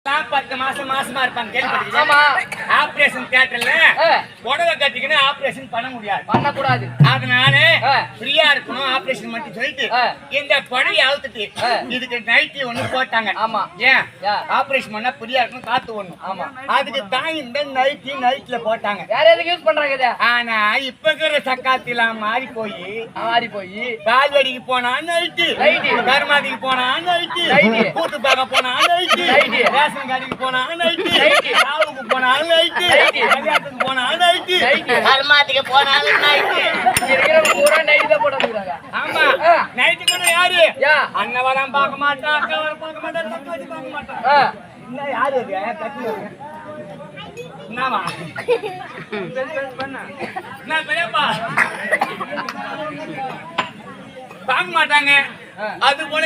தான் 10 மாசமா இருப்பாங்க கேள்விப்பட்டிருக்கீங்க. ஆபரேஷன் தியேட்டர்ல புடவை கட்டிக்கின்னு ஆபரேஷன் பண்ண முடியாது, பண்ணக்கூடாது. அதனால ஃப்ரீயா இருக்கணும் ஆபரேஷன் மட்டும் சொல்லிட்டு இந்த புடவை அவுத்துட்டு இதுக்கு நைட்டி ஒண்ணு போட்டாங்க. ஆமா, ஏன் ஆபரேஷன் பண்ணா ஃப்ரீயா இருக்கணும், காத்து ஒண்ணும். ஆமா, அதுக்கு தான் இந்த நைட்ல போட்டாங்க. வேற எதுக்கு யூஸ் பண்றாங்க இத? ஆனா இப்ப இருக்கிற சக்காத்திலாம் மாறி போய் கால்வடிக்கு போனா நைட்டு, கருமாதிக்கு போனா நைட்டு, கூட்டு பார்க்க போனா நைட்டு, ரேஷன் கடைக்கு போனா நைட்டு, ராவுக்கு போனா நைட்டு, கல்யாணத்துக்கு போனா நைட்டு, கருமாதிக்கு போனாலும் நைட்டு. பூரா நைட்டு தான் போடுறாங்க. ஆமா, நைட்டு கூட யாரு அண்ணன் வரம் பார்க்க மாட்டான், அக்கா வரம் பார்க்க மாட்டான், தக்காளி பார்க்க மாட்டான். என்ன யாரு கட்டி என்னவா என்ன பெரியப்பா பார்க்க மாட்டாங்க. அது போல